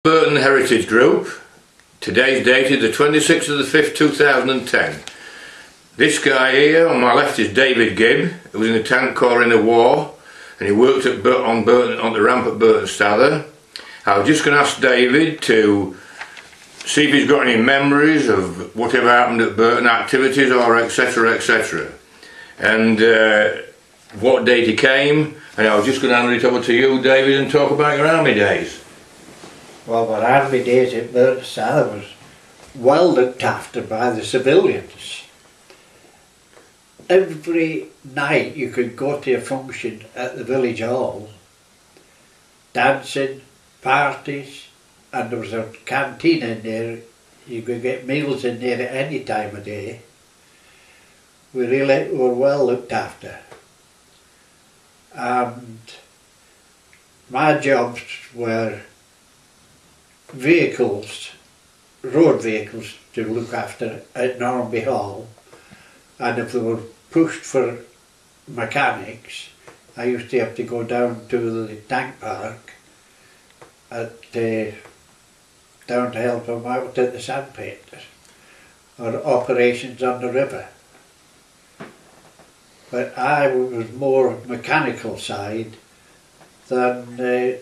Burton Heritage Group. Today's dated the 26th of the 5th 2010. This guy here on my left is Dave Gibb, who was in the Tank Corp in the war, and he worked at on the ramp at Burton Stather. I was just going to ask David to see if he's got any memories of whatever happened at Burton, activities or etc etc, and what date he came. And I was just going to hand it over to you, David, and talk about your army days. Well, my army days at Burton Stather was well looked after by the civilians. Every night you could go to a function at the village hall, dancing, parties, and there was a canteen in there. You could get meals in there at any time of day. We really were well looked after. And my jobs were vehicles, road vehicles to look after at Nomanby Hall, and if they were pushed for mechanics, I used to have to go down to the tank park down to help them out at the sandpit or operations on the river. But I was more mechanical side than the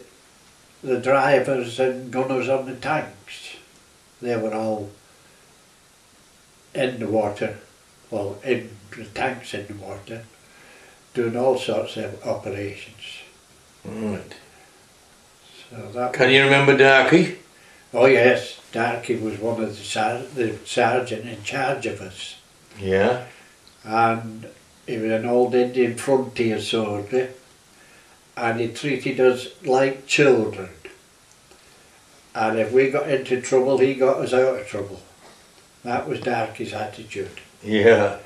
drivers and gunners on the tanks. They were all in the water, well, in the tanks in the water, doing all sorts of operations. Right. So that Can you remember Darky? Oh yes, Darky was one of the sergeant in charge of us. Yeah. And he was an old Indian frontier soldier, and he treated us like children. And if we got into trouble, he got us out of trouble. That was Darky's attitude. Yeah.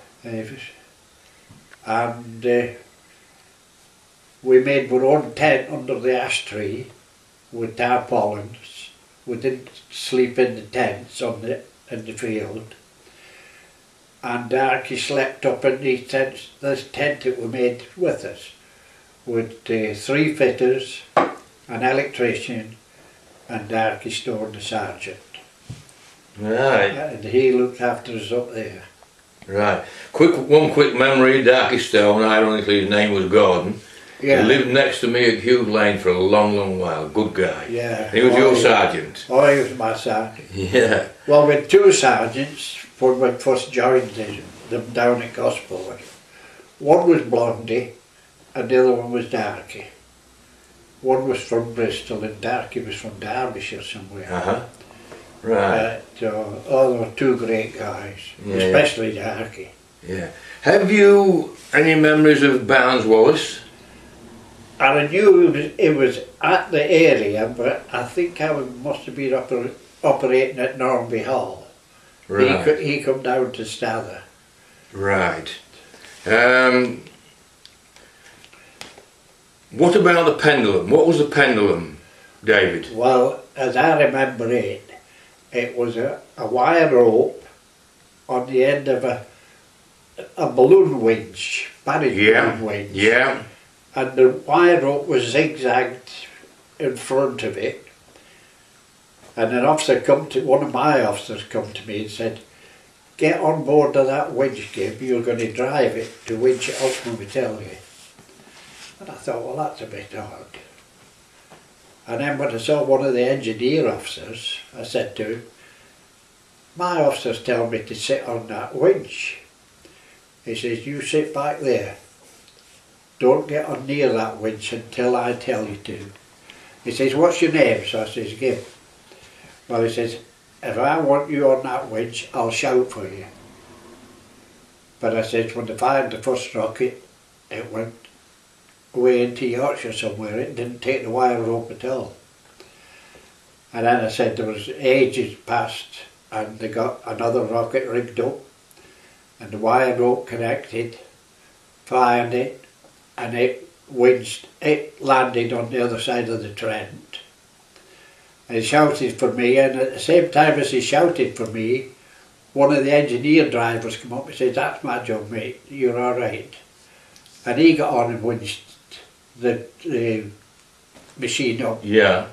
And we made our own tent under the ash tree with tarpaulins. We didn't sleep in the tents in the field. And Darky slept up in these tents, this tent that we made with us, with 3 fitters, an electrician, and Darky Stone, the sergeant. Right. And he looked after us up there. Right. One quick memory, Darky Stone, ironically his name was Gordon. Yeah. He lived next to me at Hughes Lane for a long while. Good guy. Yeah. He was your sergeant. Oh, he was my sergeant. Yeah. Well, we had 2 sergeants when we first joined them down at Gosport. One was Blondie and the other one was Darky. One was from Bristol and Darky was from Derbyshire somewhere. Uh-huh. Right. They were 2 great guys, Yeah. especially Darky. Yeah. Have you any memories of Barnes Wallace? And I knew it was at the area, but I think I must have been operating at Nomanby Hall. Right. He come down to Stather. Right. What about the pendulum? What was the pendulum, David? Well, as I remember it, it was a wire rope on the end of a balloon winch, balloon winch. Yeah. And the wire rope was zigzagged in front of it. And an officer one of my officers come to me and said, "Get on board of that winch, Gibb, you're going to drive it to winch it up when we tell you." And I thought, well, that's a bit odd. And then when I saw one of the engineer officers, I said to him, "My officers tell me to sit on that winch." He says, "You sit back there. Don't get on near that winch until I tell you to." He says, "What's your name?" So I says, "Gibb." Well, he says, "If I want you on that winch, I'll shout for you." But I said, when they fired the first rocket, it went away into Yorkshire somewhere. It didn't take the wire rope at all. And then I said there was ages passed and they got another rocket rigged up and the wire rope connected, fired it, and it landed on the other side of the Trent. And he shouted for me, and at the same time as he shouted for me, one of the engineer drivers came up and said, "That's my job, mate, you're all right." And he got on and winched the machine up. Yeah.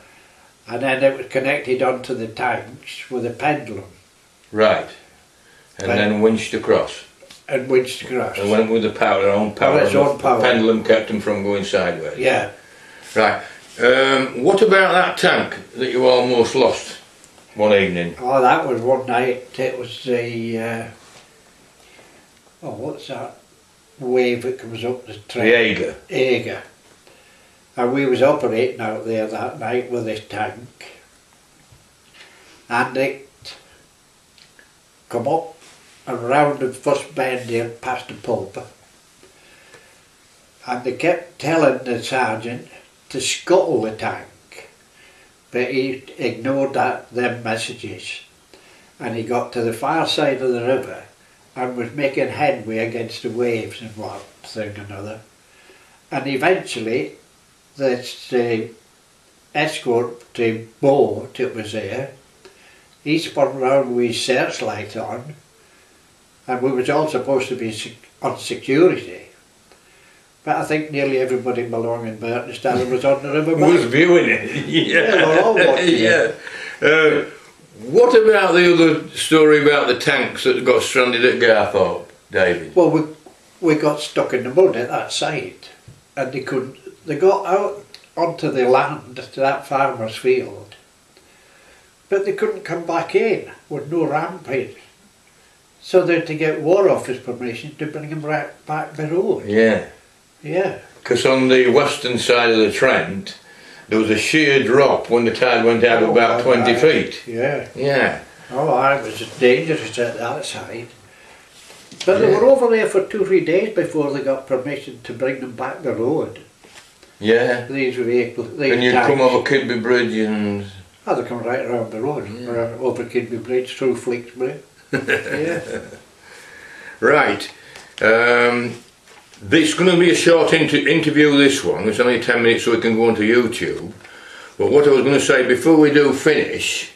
and then it was connected onto the tanks with a pendulum. Right. And then winched across. And winched across. And went with the power, their own power. Its own power. The pendulum kept them from going sideways. Yeah. Right. What about that tank that you almost lost one evening? Oh, that was one night. It was the what's that wave that comes up the train? The Eiger. Eiger. And we was operating out there that night with this tank, and it come up and round the first bend there past the pub, and they kept telling the sergeant to scuttle the tank, but he ignored them messages, and he got to the far side of the river and was making headway against the waves and one thing and another, and eventually this escort boat that was there, he spun round with his searchlight on, and we was all supposed to be on security. But I think nearly everybody belonging in Burton Stather was on the river bank. Was viewing it. Yeah. They were all watching yeah. What about the other story about the tanks that got stranded at Garthorpe, David? Well, we got stuck in the mud at that site, and they got out onto the land to that farmer's field, but they couldn't come back in with no ramp in. So they had to get War Office permission to bring them right back the road. Yeah. Yeah. Because on the western side of the Trent, there was a sheer drop when the tide went out about 20 feet. Yeah. Yeah. Oh, it was dangerous at that side. But they were over there for 2-3 days before they got permission to bring them back the road. Yeah. These vehicles. And you'd come over Kidby Bridge and... Oh, they come right around the road, over Kidby Bridge, through Fleetsbury. Yeah. Right. This is going to be a short interview, this one. It's only 10 minutes so we can go onto YouTube. But what I was going to say before we do finish,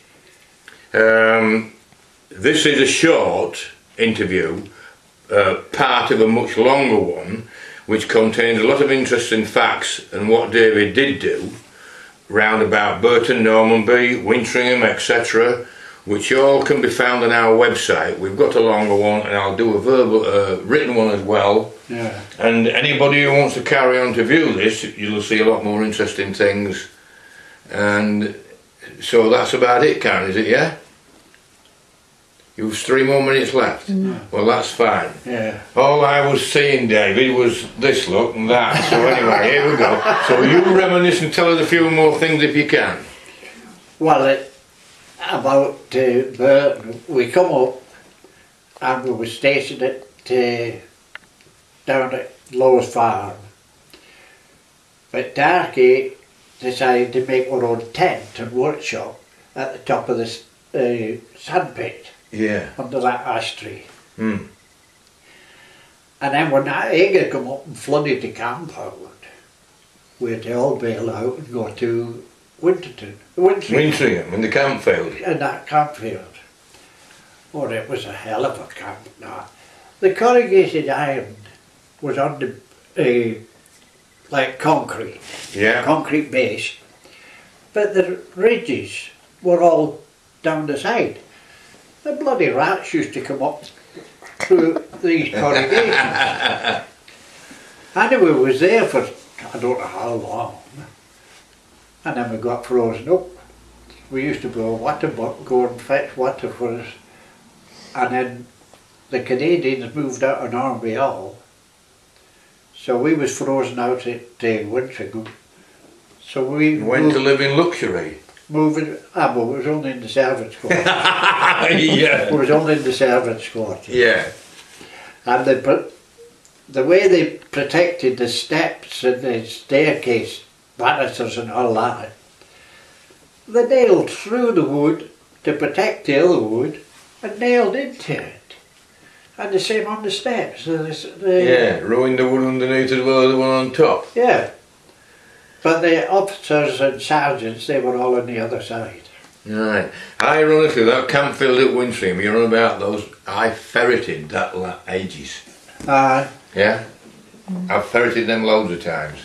this is a short interview, part of a much longer one, which contains a lot of interesting facts and what David did do round about Burton, Nomanby, Wintringham, etc., which all can be found on our website. We've got a longer one, and I'll do a verbal, written one as well. Yeah. And anybody who wants to carry on to view this, you'll see a lot more interesting things. And so that's about it, Karen, is it, yeah? You've 3 more minutes left. Well, that's fine. Yeah. All I was seeing, David, was this look and that. So anyway, here we go. So you reminisce and tell us a few more things if you can. Well, about Burton, we come up and we were stationed at down at Lowe's Farm. But Darky decided to make our own tent and workshop at the top of the sandpit. Yeah. Under that ash tree. Mm. And then when that Eiger come up and flooded the compound, we had to all bail out and go to Wintringham, in the camp field. In that campfield. Oh, it was a hell of a camp now. The corrugated iron was on the, like concrete. Yeah. Concrete base. But the ridges were all down the side. The bloody rats used to come up through these corrugations. Anyway, we was there for I don't know how long. And then we got frozen up. We used to go go and fetch water for us. And then the Canadians moved out on Nomanby Hall. So we was frozen out at Wintringham. So we went to live in luxury. But it was only in the servants' quarters. Yeah. It was only in the servants' quarters. Yeah. And the way they protected the steps and the staircase, banisters and all that, they nailed through the wood to protect the other wood and nailed into it. And the same on the steps. Yeah, ruined the wood underneath as well as the one on top. Yeah. But the officers and sergeants, they were all on the other side. Right. Ironically, that campfield at Wintringham, you're on about those, I ferreted that ages. Aye. Yeah? I've ferreted them loads of times.